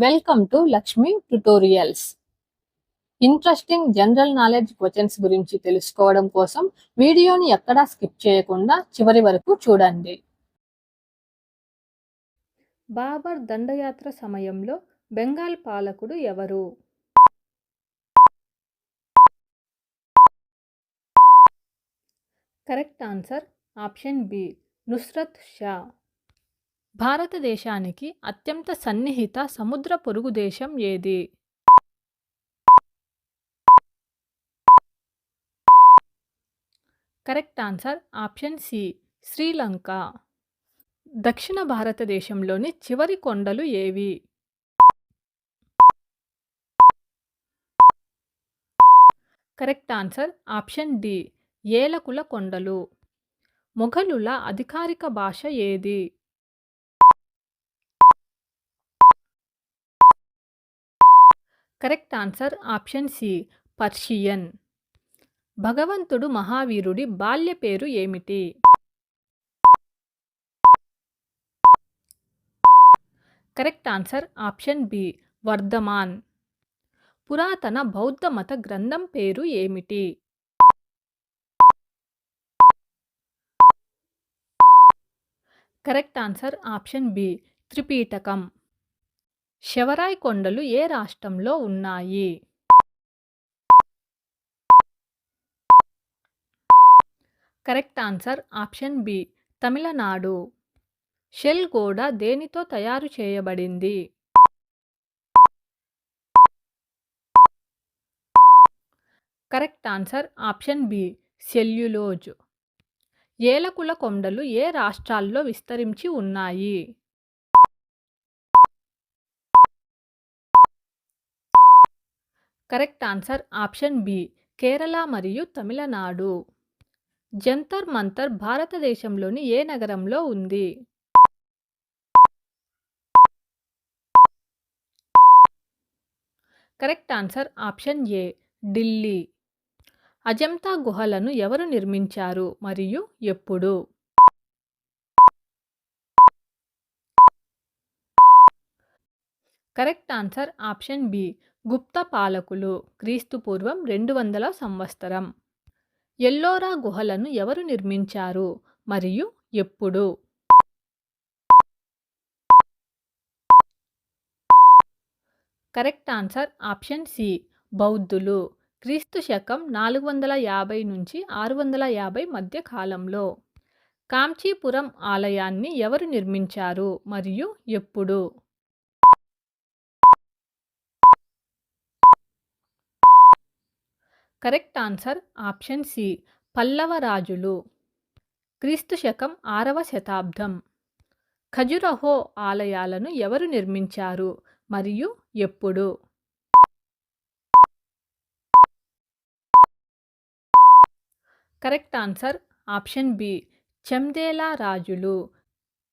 Welcome to Lakshmi tutorials. Interesting general knowledge questions గురించి తెలుసుకోవడం కోసం వీడియోని ఎక్కడా స్కిప్ చేయకుండా చివరి వరకు చూడండి. బాబర్ దండయాత్ర సమయంలో బెంగాల్ పాలకుడు ఎవరు? Correct answer option B, Nusrat Shah. భారతదేశానికి అత్యంత సన్నిహిత సముద్ర పొరుగు దేశం ఏది? Correct answer option C, Sri Lanka. దక్షిణ భారతదేశంలోని చివరి కొండలు ఏవి? కరెక్ట్ ఆన్సర్ ఆప్షన్ డి, ఏలకుల కొండలు. మొఘలుల అధికారిక భాష ఏది? Correct answer option C, Persian. భగవంతుడు మహావీరుడి బాల్య పేరు ఏమిటి? Correct answer option B, Vardhaman. పురాతన బౌద్ధ మత గ్రంథం పేరు ఏమిటి? కరెక్ట్ ఆన్సర్ ఆప్షన్ బి, త్రిపీటకం. శవరాయ్ కొండలు ఏ రాష్ట్రంలో ఉన్నాయి? Correct answer option B, Tamil Nadu. Cell గోడ దేనితో తయారు చేయబడింది? Correct answer option B, cellulose. ఏలకుల కొండలు ఏ రాష్ట్రాల్లో విస్తరించి ఉన్నాయి? Correct answer option B, Kerala మరియు తమిళనాడు. జంతర్ మంతర్ భారతదేశంలోని ఏ నగరంలో ఉంది? Correct answer option A, Delhi. Ajanta గుహలను ఎవరు నిర్మించారు మరియు ఎప్పుడు? Correct answer option B, Gupta పాలకులు క్రీస్తుపూర్వం 200 సంవత్సరం. ఎల్లోరా గుహలను ఎవరు నిర్మించారు మరియు ఎప్పుడు? కరెక్ట్ ఆన్సర్ ఆప్షన్ సి, బౌద్ధులు క్రీస్తు శకం 450 నుంచి 650 మధ్య కాలంలో. కాంచీపురం ఆలయాన్ని ఎవరు నిర్మించారు మరియు ఎప్పుడు? Correct answer option C, Pallava రాజులు క్రీస్తు శకం 6వ శతాబ్దం. ఖజురహో ఆలయాలను ఎవరు నిర్మించారు మరియు ఎప్పుడు? కరెక్ట్ ఆన్సర్ ఆప్షన్ బి, చెందేలా రాజులు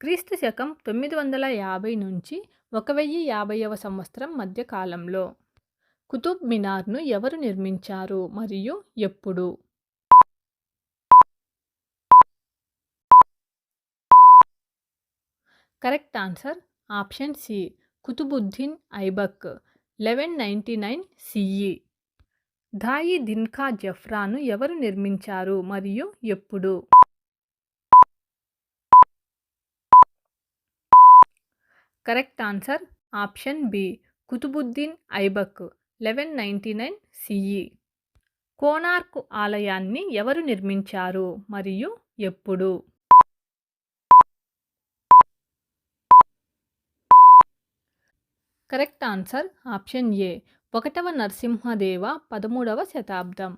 క్రీస్తు శకం 950 నుంచి 1050వ సంవత్సరం మధ్య కాలంలో. కుతుబ్ మినార్ను ఎవరు నిర్మించారు మరియు ఎప్పుడు? Correct answer option C, Qutubuddin Aibak 1199 CE. Dhai Dinka జఫ్రాను ఎవరు నిర్మించారు మరియు ఎప్పుడు? Correct answer option B, Qutubuddin Aibak 1199 CE. Konark ఆలయాన్ని ఎవరు నిర్మించారు మరియు ఎప్పుడు? కరెక్ట్ ఆన్సర్ ఆప్షన్ ఏ, 1వ నరసింహదేవ 13వ శతాబ్దం.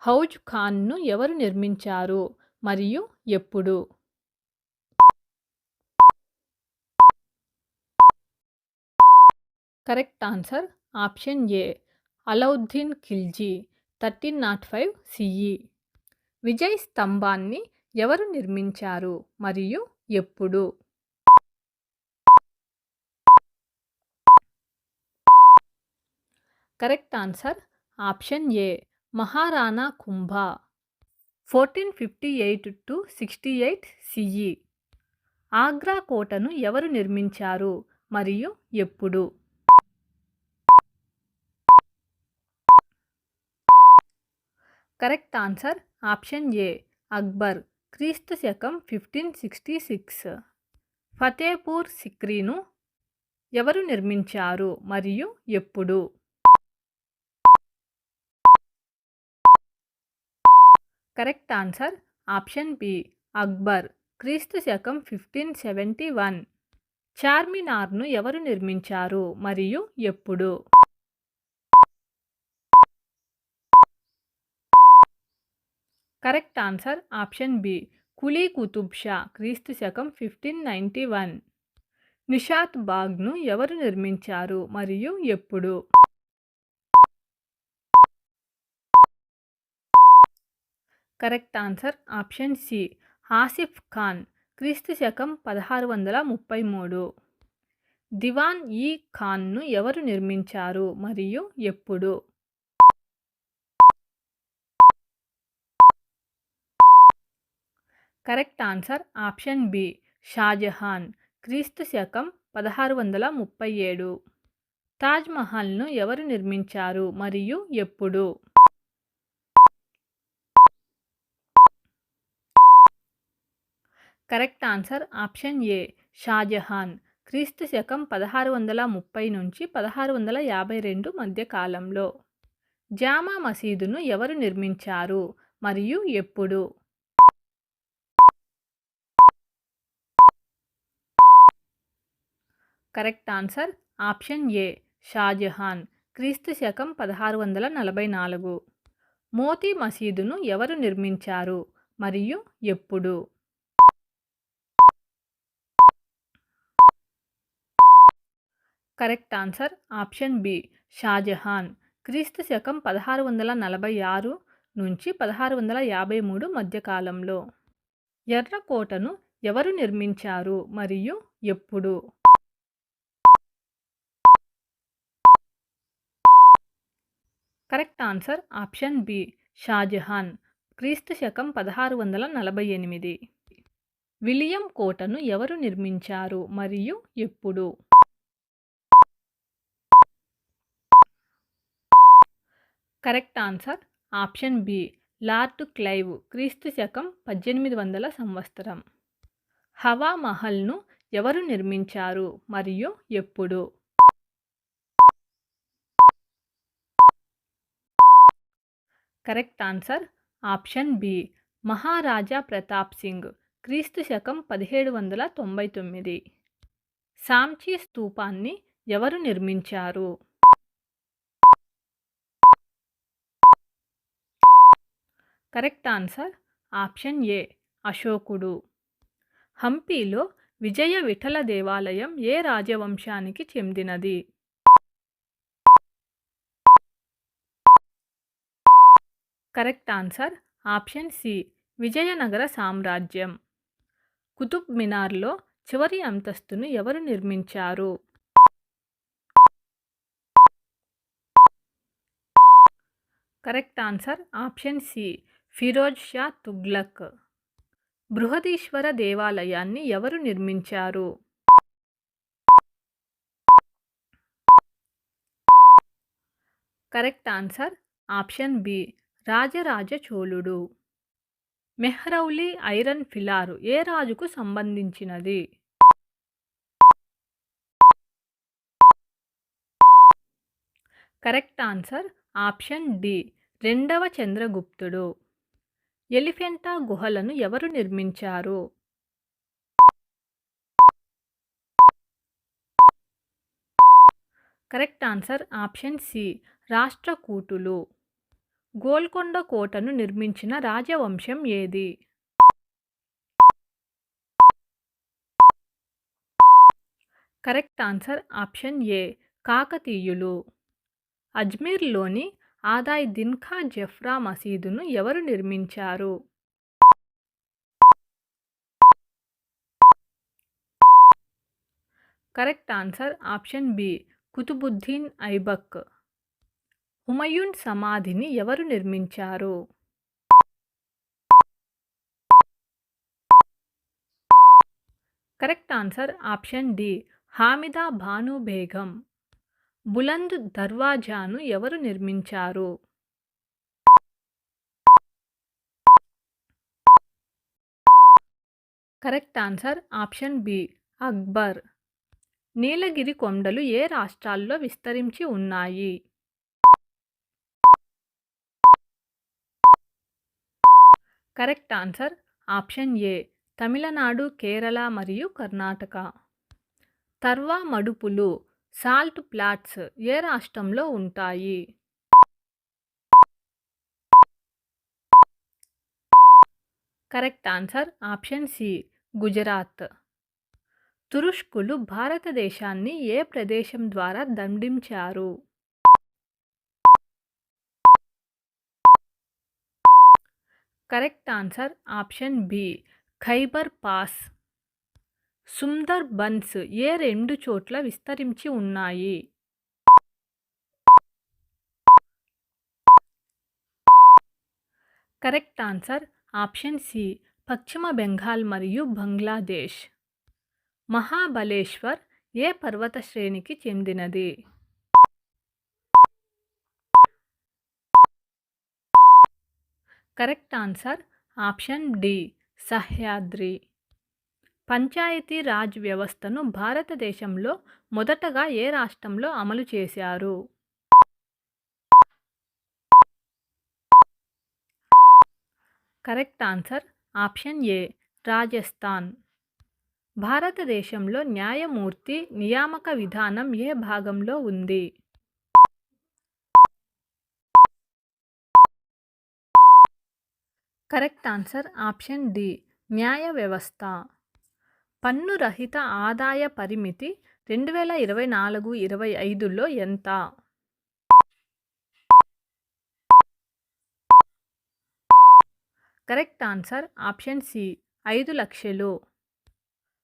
హౌజ్ ఖాన్ను ఎవరు నిర్మించారు మరియు ఎప్పుడు? Correct answer option A, Alauddin Khilji 1305 CE. Vijay స్తంభాన్ని ఎవరు నిర్మించారు మరియు ఎప్పుడు? Correct answer option A, Maharana Kumbha 1458 to 68 CE. Agra కోటను ఎవరు నిర్మించారు మరియు ఎప్పుడు? Correct answer option A Akbar క్రీస్తు శకం 1566. ఫతేపూర్ సిక్రీను ఎవరు నిర్మించారు మరియు ఎప్పుడు? Correct answer option B Akbar క్రీస్తు శకం 1571. చార్మినార్ను ఎవరు నిర్మించారు మరియు ఎప్పుడు? Correct answer option B Quli Qutb Shah క్రీస్తు శకం 1591. నిషాత్ బాగ్ను ఎవరు నిర్మించారు మరియు ఎప్పుడు? Correct answer option C Asif Khan క్రీస్తు శకం 1633. దివాన్ ఈ ఖాన్ను ఎవరు నిర్మించారు మరియు ఎప్పుడు? Correct answer option B Shahjahan క్రీస్తు శకం 1637. తాజ్మహల్ను ఎవరు నిర్మించారు మరియు ఎప్పుడు? Correct answer option A Shahjahan క్రీస్తు శకం 1630 నుంచి 1652 మధ్య కాలంలో. జామా మసీదును ఎవరు నిర్మించారు మరియు ఎప్పుడు? Correct answer option A Shahjahan క్రీస్తు శకం 1644. మోతీ మసీదును ఎవరు నిర్మించారు మరియు ఎప్పుడు? Correct answer option B Shahjahan క్రీస్తు శకం 1646 నుంచి 1653 మధ్యకాలంలో. ఎర్రకోటను ఎవరు నిర్మించారు మరియు ఎప్పుడు? Correct answer option B Shahjahan క్రీస్తు శకం 1648. విలియం కోటను ఎవరు నిర్మించారు మరియు ఎప్పుడు? Correct answer option B Lord Clive క్రీస్తు శకం 1800 సంవత్సరం. హవా మహల్ను ఎవరు నిర్మించారు మరియు ఎప్పుడు? కరెక్ట్ ఆన్సర్ ఆప్షన్ బి మహారాజా ప్రతాప్ సింగ్ క్రీస్తు శకం 1799. సాంచీ స్తూపాన్ని ఎవరు నిర్మించారు? కరెక్ట్ ఆన్సర్ ఆప్షన్ ఏ అశోకుడు. హంపీలో విజయ విఠల దేవాలయం ఏ రాజవంశానికి చెందినది? Correct answer option C Vijayanagara సామ్రాజ్యం. కుతుబ్ మినార్లో చివరి అంతస్తును ఎవరు నిర్మించారు? Correct answer option C Firoz Shah Tughlaq. Brihadeeswara దేవాలయాన్ని ఎవరు నిర్మించారు? Correct answer option B Rajaraja చోళుడు. మెహ్రౌలి ఐరన్ ఫిలార్ ఏ రాజుకు సంబంధించినది? కరెక్ట్ ఆన్సర్ ఆప్షన్ డి రెండవ చంద్రగుప్తుడు. ఎలిఫెంటా గుహలను ఎవరు నిర్మించారు? కరెక్ట్ ఆన్సర్ ఆప్షన్ సి రాష్ట్రకూటులు. గోల్కొండ కోటను నిర్మించిన రాజవంశం ఏది? కరెక్ట్ ఆన్సర్ ఆప్షన్ ఏ కాకతీయులు. అజ్మీర్లోని ఆదాయ్ దిన్ ఖా జఫ్రా మసీదును ఎవరు నిర్మించారు? Correct answer option B Qutubuddin Aibak. Humayun సమాధిని ఎవరు నిర్మించారు? Correct answer option D Hamida Banu Begum. Buland దర్వాజాను ఎవరు నిర్మించారు? Correct answer option B Akbar. Nilgiri కొండలు ఏ రాష్ట్రాల్లో విస్తరించి ఉన్నాయి? Correct answer option A Tamil Nadu, Kerala మరియు కర్ణాటక. తర్వా మడుపులు సాల్ట్ ప్లాట్స్ ఏ రాష్ట్రంలో ఉంటాయి? Correct answer option C Gujarat. తురుష్కులు భారతదేశాన్ని ఏ ప్రదేశం ద్వారా దండించారు? Correct answer option B Khyber pass. Sundar buns ఏ రెండు చోట్ల విస్తరించి ఉన్నాయి? కరెక్ట్ ఆన్సర్ ఆప్షన్ సి పశ్చిమ బెంగాల్ మరియు బంగ్లాదేశ్. మహాబలేశ్వర్ ఏ పర్వత శ్రేణికి చెందినది? Correct answer option D Sahyadri. Panchayati Raj వ్యవస్థను భారతదేశంలో మొదటగా ఏ రాష్ట్రంలో అమలు చేశారు? Correct answer option A Rajasthan. భారతదేశంలో న్యాయమూర్తి నియామక విధానం ఏ భాగంలో ఉంది? కరెక్ట్ ఆన్సర్ ఆప్షన్ డి న్యాయ వ్యవస్థ. పన్ను రహిత ఆదాయ పరిమితి 2024-25లో ఎంత? కరెక్ట్ ఆన్సర్ ఆప్షన్ సి 5 లక్షలు.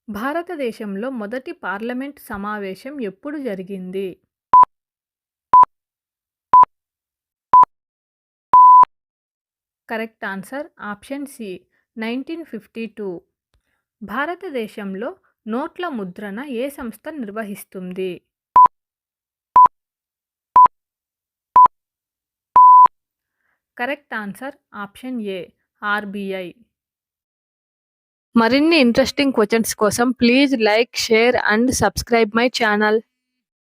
భారతదేశంలో మొదటి పార్లమెంట్ సమావేశం ఎప్పుడు జరిగింది? Correct answer option C 1952. భారతదేశంలో నోట్ల ముద్రణ ఏ సంస్థ నిర్వహిస్తుంది? Correct answer option A RBI. మరిన్ని ఇంట్రెస్టింగ్ క్వశ్చన్స్ కోసం please like, share and subscribe my channel.